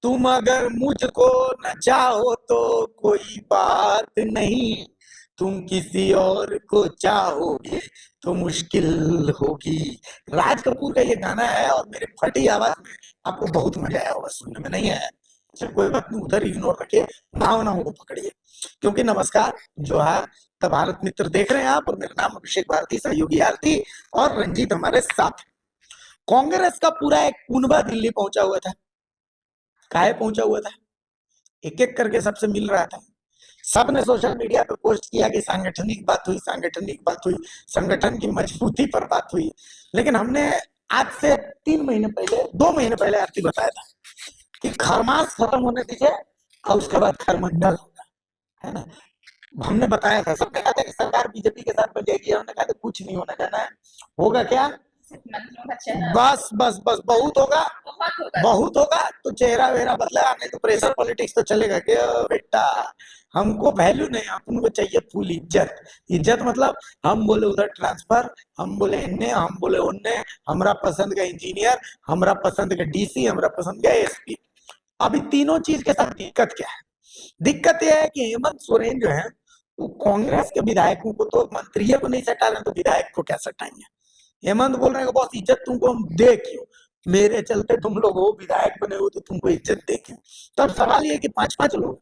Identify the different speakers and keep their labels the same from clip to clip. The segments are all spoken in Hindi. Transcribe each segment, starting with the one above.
Speaker 1: तुम अगर मुझको न चाहो तो कोई बात नहीं, तुम किसी और को चाहोगे तो मुश्किल होगी। राज कपूर का ये गाना है और मेरे फटी आवाज में आपको बहुत मजा आया होगा, सुनने में नहीं आया? अच्छा कोई बात नहीं, उधर इग्नोर रखिए, भावनाओं को पकड़िए। क्योंकि नमस्कार, जो है द भारत मित्र देख रहे हैं आप, और मेरा नाम अभिषेक भारती, सहयोगी आरती और रंजीत हमारे साथ। कांग्रेस का पूरा एक कुनबा दिल्ली पहुंचा हुआ था। काहे पहुंचा हुआ था? एक एक करके सबसे मिल रहा था। सबने सोशल मीडिया पे पोस्ट किया कि सांगठनिक बात हुई, सांगठनिक बात हुई, संगठन की मजबूती पर बात हुई। लेकिन हमने आज से 3 महीने पहले, 2 महीने पहले आरती बताया था कि खरमास खत्म होने दीजिए और उसके बाद खरमंडल होगा, है ना? हमने बताया था, सबने कहा था कि सरकार बीजेपी के साथ बन जाएगी, हमने कहा था कुछ नहीं होने देना है। होगा क्या? बस बस बस, बहुत होगा, बहुत होगा तो चेहरा वेहरा बदलेगा, नहीं तो प्रेशर पॉलिटिक्स तो चलेगा क्या बेटा? हमको वैल्यू नहीं, हमको चाहिए फुल इज्जत। इज्जत मतलब हम बोले उधर ट्रांसफर, हम बोले इन्ने, हम बोले उन्ने, हमरा पसंद का इंजीनियर, हमरा पसंद का डीसी, हमरा पसंद का एसपी। अभी तीनों चीज के साथ दिक्कत क्या है? दिक्कत यह है कि हेमंत सोरेन जो है वो कांग्रेस के विधायकों को तो मंत्रियों को नहीं सटा रहे, तो विधायक को क्या सटाएंगे? हेमंत बोल रहे हैं बॉस इज्जत तुमको हम दे क्यों, मेरे चलते तुम लोग हो विधायक बने हो तो तुमको इज्जत दे क्यों? तो अब सवाल ये कि पांच पांच लोग,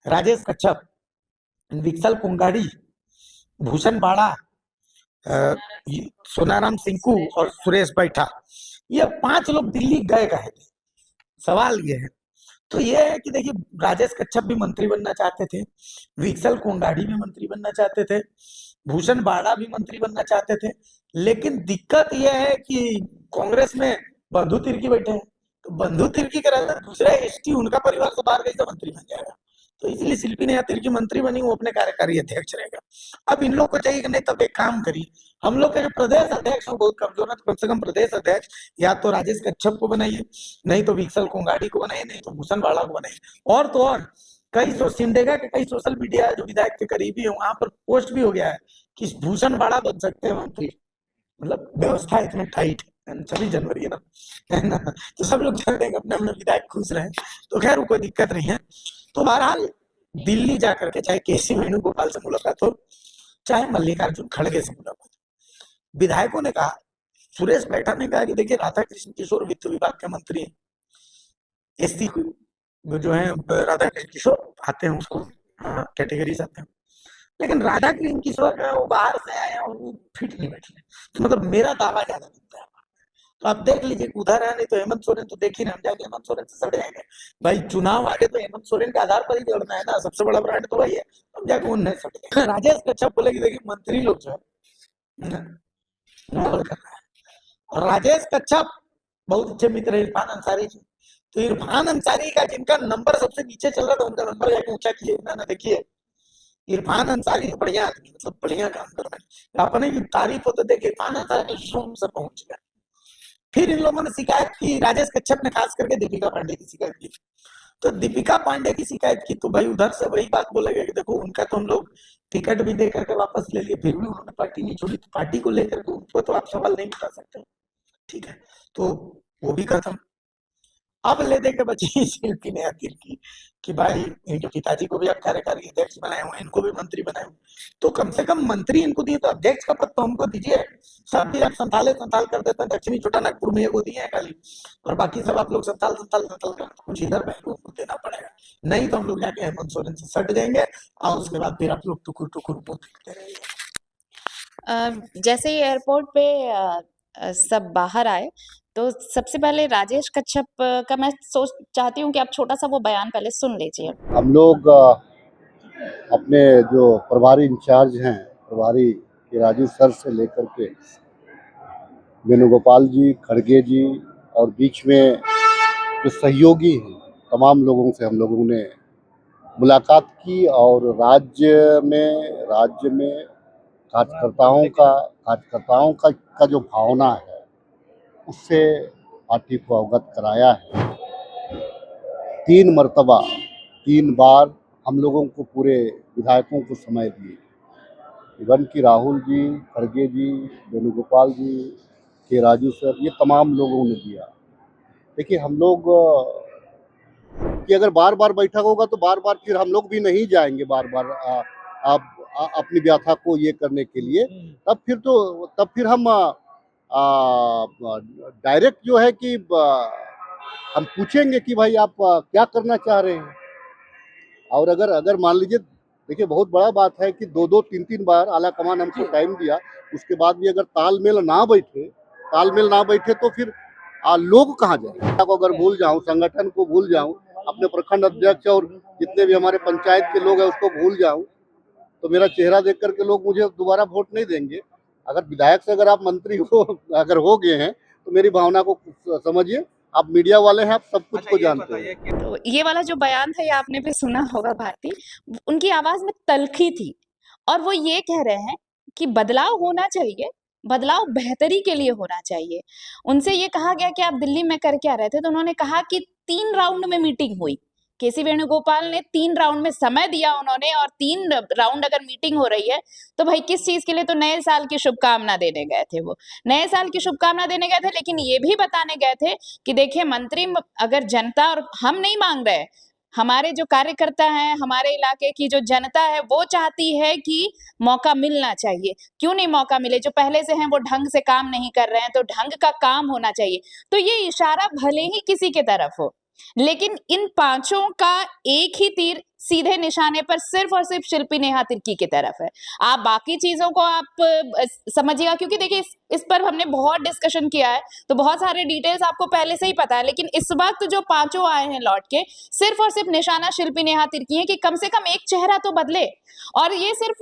Speaker 1: राजेश कच्छप, विक्सल कुंगाड़ी, भूषण बाड़ा, सोनाराम सिंकू और सुरेश बैठा, ये 5 लोग दिल्ली गए कहे थे। सवाल ये है, तो ये है कि देखिए, राजेश कच्छप भी मंत्री बनना चाहते थे, विक्सल कोंगाड़ी भी मंत्री बनना चाहते थे, भूषण बाड़ा भी मंत्री बनना चाहते थे। लेकिन दिक्कत यह है कि कांग्रेस में बंधु तिर्की बैठे हैं, तो बंधु तिर्की का रहता दूसरा एसटी, उनका परिवार तो बाहर गई तो मंत्री बन जाएगा। तो इसलिए शिल्पी ने तिर्की मंत्री बनी, वो अपने कार्यकारी अध्यक्ष रहेगा। अब इन लोग को चाहिए कि नहीं, तब एक काम करिए, हम लोग के जो प्रदेश अध्यक्ष हैं बहुत कमजोर है, तो कम से कम प्रदेश अध्यक्ष या तो राजेश कच्छप को बनाइए, नहीं तो विक्सल कोंगाड़ी को बनाइए, नहीं तो भूषण बाड़ा को बनाइए। और तो और कई सिमडेगा के कई सोशल मीडिया जो विधायक के करीबी है वहां पर पोस्ट भी हो गया है कि भूषण बाड़ा बन सकते हैं मंत्री। मतलब व्यवस्था इतनी टाइट है, 26 जनवरी है ना, है ना? तो सब लोग जानते हैं कि अपने अपने विधायक खुश रहे, तो खैर कोई दिक्कत नहीं है। तो बहरहाल दिल्ली जाकर के चाहे केसी वेणुगोपाल से मुलाकात हो, चाहे मल्लिकार्जुन खड़गे से मुलाकात हो, विधायकों ने कहा, सुरेश बैठा ने कहा कि देखिए राधा कृष्ण किशोर वित्त विभाग के मंत्री हैं, एससी जो है राधा कृष्ण किशोर आते हैं, उसको कैटेगरी आते हैं। लेकिन राधा कृष्ण किशोर जो है वो बाहर से आए हैं और वो फिट नहीं बैठे, तो मतलब मेरा दावा ज्यादा बनता है। तो आप देख लीजिए उधर है, नहीं तो हेमंत सोरेन तो देख ही रहे, हम जाके हेमंत सोरेन से सड़ जाएंगे। भाई चुनाव आगे तो हेमंत सोरेन के आधार पर ही लड़ना है ना, सबसे बड़ा ब्रांड तो वही है, हम जाके उनने सड़ जाएंगे। राजेश कच्छप बोले कि देखिए मंत्री लोग जो है नॉवल कर रहा है, और राजेश कच्छप बहुत अच्छे मित्र है इरफान अंसारी जी। तो इरफान अंसारी का जिनका नंबर सबसे नीचे चल रहा था, उनका नंबर जाके ऊंचा किए ना, देखिए इरफान अंसारी बढ़िया आदमी, मतलब बढ़िया काम कर रहे हैं, अपने की तारीफ होते देख इरफान अंसारी जूम से पहुंच गया। फिर इन लोगों ने शिकायत की, राजेश कच्छप ने खास करके दीपिका पांडे की शिकायत की। तो दीपिका पांडे की शिकायत की तो भाई उधर से वही बात बोला गया कि देखो उनका तो हम लोग टिकट भी दे करके वापस ले लिए, फिर भी उन्होंने पार्टी नहीं छोड़ी, तो पार्टी को लेकर के उनको तो आप सवाल नहीं उठा सकते। ठीक है, तो वो भी खत्म। अब ले दे के बची शिल्पी ने आखिर कि भाई इनके पिताजी को भी आप कार्यकारी अध्यक्ष बनाए हुए, इनको भी मंत्री बनाए हुए, तो कम से कम मंत्री इनको दिए तो अध्यक्ष का पद तो हमको दीजिए। सब भी आप संथाले संथाल कर देते हैं, दक्षिणी छोटा नागपुर में वो दिए हैं खाली, और बाकी सब आप लोग संथाल संथाल संथाल कर, कुछ इधर बैंक को देना पड़ेगा, नहीं तो हम लोग जाके हेमंत सोरेन से सट जाएंगे, और उसके बाद फिर आप लोग टुकुर टुकुर देखते रहेंगे।
Speaker 2: जैसे ही एयरपोर्ट पे सब बाहर आए, तो सबसे पहले राजेश कच्छप का मैं चाहती हूँ कि आप छोटा सा वो बयान पहले सुन लीजिए।
Speaker 3: हम लोग अपने जो प्रभारी इंचार्ज हैं, प्रभारी के राजू सर से लेकर के वेणुगोपाल जी, खड़गे जी, और बीच में जो सहयोगी हैं, तमाम लोगों से हम लोगों ने मुलाकात की, और राज्य में कार्यकर्ताओं का जो भावना है उससे पार्टी को अवगत कराया है। 3 मरतबा 3 बार हम लोगों को, पूरे विधायकों को समय दिए, इवन कि राहुल जी, खड़गे जी, वेणुगोपाल जी, के राजू सर, ये तमाम लोगों ने दिया। देखिए हम लोग कि अगर बार बार बैठक होगा तो बार बार फिर हम लोग भी नहीं जाएंगे बार बार अपनी व्यथा को ये करने के लिए। तब फिर हम डायरेक्ट जो है कि हम पूछेंगे कि भाई आप क्या करना चाह रहे हैं। और अगर मान लीजिए, देखिए बहुत बड़ा बात है कि 2-2 3-3 बार आला कमान हमको टाइम दिया, उसके बाद भी अगर तालमेल ना बैठे तो फिर लोग कहाँ जाए। को अगर भूल जाऊं, संगठन को भूल जाऊं, अपने प्रखंड अध्यक्ष और जितने भी हमारे पंचायत के लोग हैं उसको भूल जाऊं, तो मेरा चेहरा देख करके लोग मुझे दोबारा वोट नहीं देंगे। अगर विधायक से अगर आप मंत्री अगर हो गए हैं तो मेरी भावना को समझिए। आप मीडिया वाले हैं, आप सब कुछ को जानते हैं।
Speaker 2: तो ये वाला जो बयान था ये आपने भी सुना होगा भारती, उनकी आवाज में तल्खी थी और वो ये कह रहे हैं कि बदलाव होना चाहिए, बदलाव बेहतरी के लिए होना चाहिए। उनसे ये कहा गया कि आप दिल्ली में कर क्या रहे थे, तो उन्होंने कहा कि 3 राउंड में मीटिंग हुई। केसी वेणुगोपाल ने 3 राउंड में समय दिया उन्होंने, और 3 राउंड अगर मीटिंग हो रही है तो भाई किस चीज के लिए? तो नए साल की शुभकामना देने गए थे वो, नए साल की शुभकामना देने गए थे, लेकिन ये भी बताने गए थे कि देखिए मंत्री, अगर जनता, और हम नहीं मांग रहे, हमारे जो कार्यकर्ता हैं, हमारे इलाके की जो जनता है वो चाहती है कि मौका मिलना चाहिए। क्यों नहीं मौका मिले? जो पहले से हैं वो ढंग से काम नहीं कर रहे हैं, तो ढंग का काम होना चाहिए। तो ये इशारा भले ही किसी के तरफ हो, लेकिन इन पांचों का एक ही तीर सीधे निशाने पर सिर्फ और सिर्फ शिल्पी नेहा तिर्की की तरफ है। आप बाकी चीजों को आप समझिएगा, क्योंकि देखिए इस पर हमने बहुत डिस्कशन किया है, तो बहुत सारे डिटेल्स आपको पहले से ही पता है, लेकिन इस वक्त जो पांचों आए हैं लौट के, सिर्फ और सिर्फ निशाना शिल्पी नेहा तिर्की है कि कम से कम एक चेहरा तो बदले। और ये सिर्फ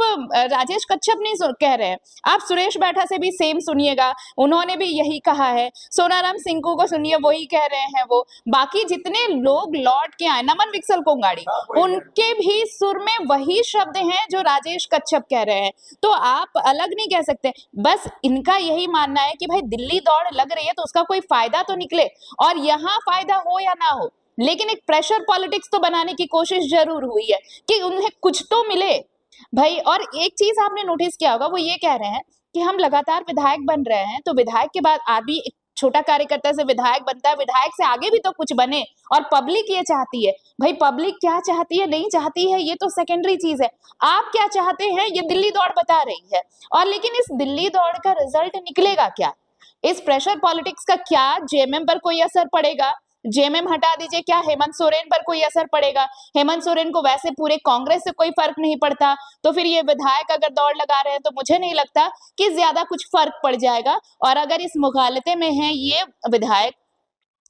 Speaker 2: राजेश कच्छप नहीं कह रहे हैं, आप सुरेश बैठा से भी सेम सुनिएगा, उन्होंने भी यही कहा है। सोनाराम सिंकू को सुनिए, वही कह रहे हैं वो। बाकी जितने लोग लौट के आए, नमन विक्सल कोंगाड़ी, उनके भी सुर में वही शब्द हैं जो राजेश कच्छप कह रहे हैं। तो आप अलग नहीं कह सकते। बस इनका यही मानना है कि भाई दिल्ली दौड़ लग रही है तो उसका कोई फायदा तो निकले, और यहाँ फायदा हो या ना हो, लेकिन एक प्रेशर पॉलिटिक्स तो बनाने की कोशिश जरूर हुई है कि उन्हें कुछ तो मिले भाई। और एक चीज आपने नोटिस किया होगा, वो ये कह रहे हैं कि हम लगातार विधायक बन रहे हैं, तो विधायक के बाद आदमी एक छोटा कार्यकर्ता से विधायक बनता है, विधायक से आगे भी तो कुछ बने, और पब्लिक ये चाहती है। भाई पब्लिक क्या चाहती है नहीं चाहती है ये तो सेकेंडरी चीज है, आप क्या चाहते हैं ये दिल्ली दौड़ बता रही है। और लेकिन इस दिल्ली दौड़ का रिजल्ट निकलेगा क्या? इस प्रेशर पॉलिटिक्स का क्या जेएमएम पर कोई असर पड़ेगा? जेएमएम हटा दीजिए, क्या हेमंत सोरेन पर कोई असर पड़ेगा? हेमंत सोरेन को वैसे पूरे कांग्रेस से कोई फर्क नहीं पड़ता, तो फिर ये विधायक अगर दौड़ लगा रहे हैं तो मुझे नहीं लगता कि ज्यादा कुछ फर्क पड़ जाएगा। और अगर इस मुगालते में है ये विधायक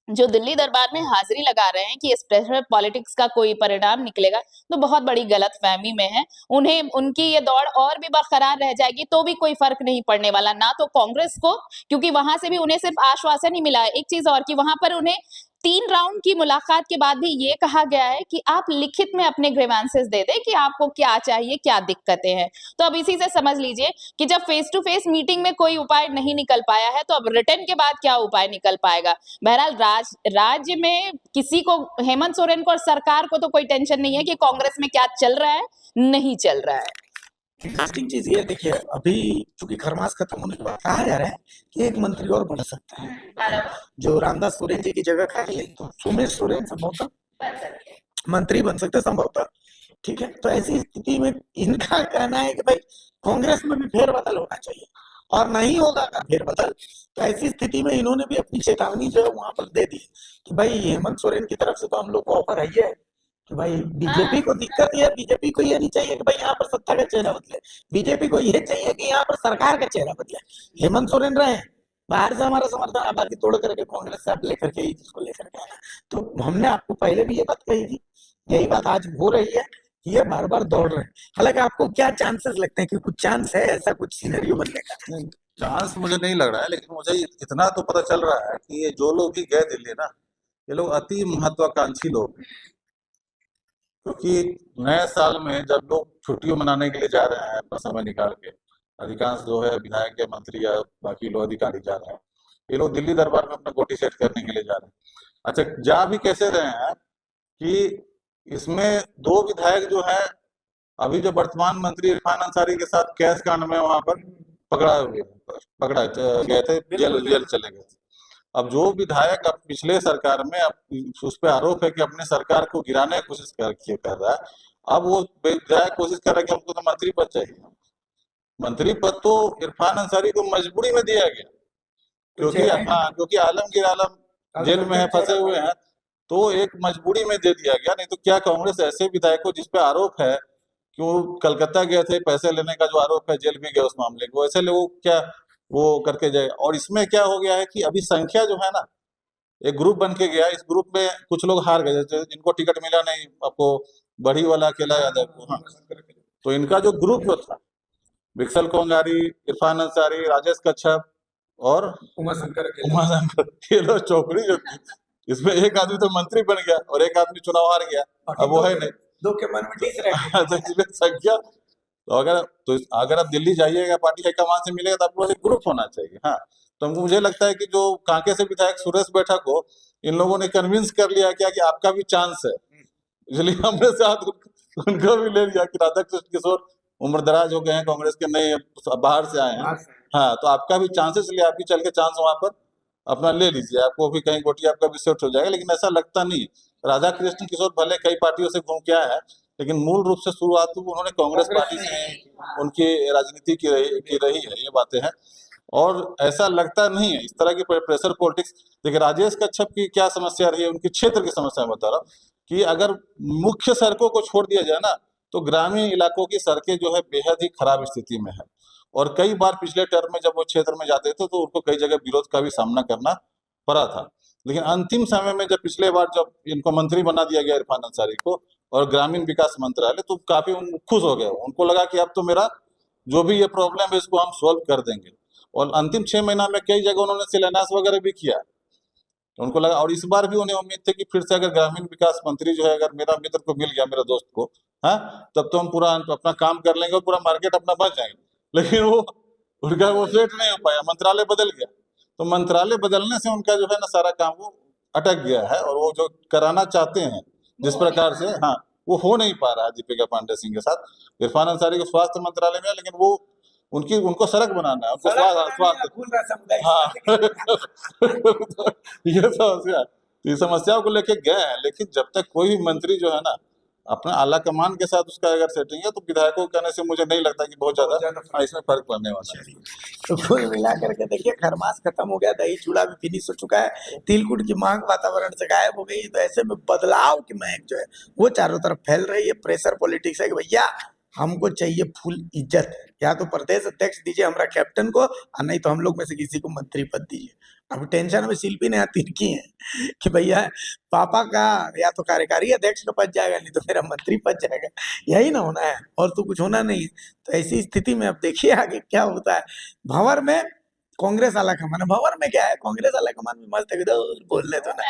Speaker 2: जो दिल्ली दरबार में हाजिरी लगा रहे हैं कि इस प्रेशर पॉलिटिक्स का कोई परिणाम निकलेगा, तो बहुत बड़ी गलतफहमी में है। उन्हें उनकी ये दौड़ और भी बरकरार रह जाएगी तो भी कोई फर्क नहीं पड़ने वाला, ना तो कांग्रेस को, क्योंकि वहां से भी उन्हें सिर्फ आश्वासन ही मिला है। एक चीज और कि वहां पर उन्हें 3 राउंड की मुलाकात के बाद भी ये कहा गया है कि आप लिखित में अपने ग्रीवेंसेस दे दें कि आपको क्या चाहिए, क्या दिक्कतें हैं। तो अब इसी से समझ लीजिए कि जब फेस टू फेस मीटिंग में कोई उपाय नहीं निकल पाया है, तो अब रिटर्न के बाद क्या उपाय निकल पाएगा। बहरहाल राज्य में किसी को, हेमंत सोरेन को और सरकार को तो कोई टेंशन नहीं है कि कांग्रेस में क्या चल रहा है, नहीं चल रहा है।
Speaker 1: इंटरेस्टिंग चीज ये देखिए, अभी चूंकि खरमास खत्म होने के बाद कहा जा रहा है कि एक मंत्री और बढ़ सकता है, जो रामदास सोरेन जी की जगह खाली है, तो सुमेश सोरेन संभवतः मंत्री बन सकते संभवतः। ठीक है, तो ऐसी स्थिति में इनका कहना है कि भाई कांग्रेस में भी फेरबदल होना चाहिए, और नहीं होगा फेरबदल तो ऐसी स्थिति में इन्होंने भी अपनी चेतावनी जो है वहां पर दे दी कि भाई हेमंत सोरेन की तरफ से तो हम लोग को ऑफर है कि भाई बीजेपी को दिक्कत है, बीजेपी को ये नहीं चाहिए कि भाई यहाँ पर सत्ता का चेहरा बदले, बीजेपी को ये चाहिए कि यहाँ पर सरकार का चेहरा बदले। हेमंत सोरेन रहे, बाहर से हमारा समर्थन आबादी तोड़ करके कांग्रेस से आप लेकर के जिसको लेकर के आना। तो हमने आपको पहले भी ये बात कही थी, यही बात आज हो रही है, ये बार बार दौड़ रहे हैं। हालांकि आपको क्या चांसेस लगते हैं कि कुछ चांस है ऐसा कुछ सिनेरियो बनने का?
Speaker 4: चांस मुझे नहीं लग रहा है, लेकिन मुझे इतना तो पता चल रहा है कि ये जो लोग भी गए दिल्ली ना, ये लोग अति महत्वाकांक्षी लोग हैं। क्योंकि नए साल में जब लोग छुट्टियों मनाने के लिए जा रहे हैं अपना समय निकाल के, अधिकांश जो है विधायक या मंत्री या बाकी लोग अधिकारी जा रहे हैं, ये लोग दिल्ली दरबार में अपना गोटी सेट करने के लिए जा रहे हैं। अच्छा, जा भी कैसे रहे हैं कि इसमें 2 विधायक जो है अभी जो वर्तमान मंत्री इरफान अंसारी के साथ कैश कांड में वहां पर पकड़ा गए थे, जेल चले गए थे। अब जो विधायक अब पिछले सरकार में उस पे आरोप है कि अपने सरकार को गिराने की कोशिश कर रहा है, अब वो विधायक कोशिश कर रहा है कि हमको तो मंत्री पद चाहिए। मंत्री पद तो इरफान अंसारी को मजबूरी में दिया गया, क्योंकि आलमगीर आलम जेल में है, फंसे हुए हैं, तो एक मजबूरी में दे दिया गया। नहीं तो क्या कांग्रेस ऐसे विधायकों जिस पे आरोप है कि वो कलकत्ता गए थे पैसे लेने का जो आरोप है, जेल भी गए उस मामले को, ऐसे लोगों क्या वो करके जाए। और इसमें क्या हो गया है कि अभी संख्या जो है ना, एक ग्रुप बन के गया, इस ग्रुप में कुछ लोग हार गए, जैसे जिनको टिकट मिला नहीं, आपको बड़ी वाला अकेला यादव को, हाँ, तो इनका जो ग्रुप जो था, विक्सल कोंगारी, इरफान अंसारी, राजेश कच्छप और उमाशंकर, ये लोग चौकड़ी जो थी, इसमें एक आदमी तो मंत्री बन गया और एक आदमी चुनाव हार गया, अब वो है नहीं,
Speaker 1: दो के मन में टीस रहे।
Speaker 4: तो इसमें संख्या तो अगर आप दिल्ली जाइएगा, पार्टी हाईकमान से मिलेगा, तो आपको एक ग्रुप होना चाहिए। हाँ, तो हमको मुझे लगता है कि जो कांके से विधायक सुरेश बैठा को इन लोगों ने कन्विंस कर लिया क्या कि आपका भी चांस है, इसलिए हमने साथ उनको भी ले लिया कि राधा कृष्ण किशोर उम्र दराज हो गए हैं, कांग्रेस के नए बाहर से आए हैं, हाँ, तो आपका भी चांसेस, इसलिए आप भी चल के चांस वहां पर अपना ले लीजिए, आपको भी कहीं गोटी आपका भी सेट हो जाएगा। लेकिन ऐसा लगता नहीं। राधा कृष्ण किशोर भले कई पार्टियों से घूम के आया है, लेकिन मूल रूप से शुरुआत तो उन्होंने कांग्रेस पार्टी से उनकी राजनीति की रही है, ये बातें हैं। और ऐसा लगता नहीं है इस तरह की प्रेशर पॉलिटिक्स। देखिए राजेश कच्छप की क्या समस्या रही है, उनकी क्षेत्र की समस्या मैं बता रहा हूँ कि अगर मुख्य सड़कों को छोड़ दिया जाए ना, तो ग्रामीण इलाकों की सड़कें जो है बेहद ही खराब स्थिति में है। और कई बार पिछले टर्म में जब वो क्षेत्र में जाते थे तो उनको कई जगह विरोध का भी सामना करना पड़ा था। लेकिन अंतिम समय में जब पिछले बार जब इनको मंत्री बना दिया गया इरफान अंसारी को, और ग्रामीण विकास मंत्रालय, तो काफी खुश हो गए। उनको लगा कि अब तो मेरा जो भी ये प्रॉब्लम है इसको हम सॉल्व कर देंगे। और अंतिम 6 महीना में कई जगह उन्होंने शिलान्यास वगैरह भी किया, तो उनको लगा। और इस बार भी उन्हें उम्मीद थी कि फिर से अगर ग्रामीण विकास मंत्री जो है, अगर मेरा मित्र को मिल गया, मेरे दोस्त को, हाँ, तब तो हम पूरा अपना काम कर लेंगे और पूरा मार्केट अपना बच जाएंगे। लेकिन वो उनका वो सेट नहीं हो पाया, मंत्रालय बदल गया। तो मंत्रालय बदलने से उनका जो है ना सारा काम वो अटक गया है, और वो जो कराना चाहते हैं जिस प्रकार से, हाँ, वो हो नहीं पा रहा है दीपिका पांडे सिंह के साथ। इरफान अंसारी को स्वास्थ्य मंत्रालय में है, लेकिन वो उनको सड़क बनाना है, उनको स्वास्थ्य, हाँ ये समस्या है। तो ये समस्याओं को लेके गए हैं, लेकिन जब तक कोई भी मंत्री जो है ना अपना आला कमान के साथ उसका अगर सेटिंग है, तो विधायकों के कहने से मुझे नहीं लगता कि बहुत ज्यादा इसमें फर्क पड़ने वाला है।
Speaker 1: तो कुल मिला करके देखिए, खरमास खत्म हो गया, दही चूड़ा भी फिनिश हो चुका है, तिलकुट की मांग वातावरण से गायब हो गई। तो ऐसे में बदलाव की महक जो है वो चारों तरफ फैल रही है। प्रेशर पॉलिटिक्स है कि भैया हमको चाहिए फुल इज्जत, या तो प्रदेश अध्यक्ष दीजिए हमारा कैप्टन को, और नहीं तो हम लोग में से किसी को मंत्री पद दीजिए। अब टेंशन में शिल्पी ने यहाँ तिरकी है कि भैया पापा का या तो कार्यकारी अध्यक्ष का पद जाएगा, नहीं तो मेरा मंत्री पद जाएगा, यही ना होना है, और तो कुछ होना नहीं है। तो ऐसी स्थिति में अब देखिए आगे क्या होता है। भंवर में कांग्रेस आला कमान, भंवर में क्या है, कांग्रेस आला कमान भी मस्त एकदम बोल रहे थे ना।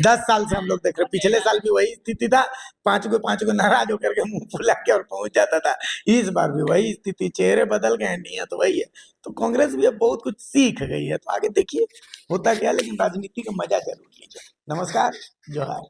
Speaker 1: 10 साल से हम लोग देख रहे, पिछले साल भी वही स्थिति था, 5 को नाराज होकर के मुंह फुला के और पहुंच जाता था। इस बार भी वही स्थिति, चेहरे बदल गए, नियत तो वही है। तो कांग्रेस भी अब बहुत कुछ सीख गई है। तो आगे देखिए होता क्या, लेकिन राजनीति का मजा जरूर लीजिए। नमस्कार, जोहार।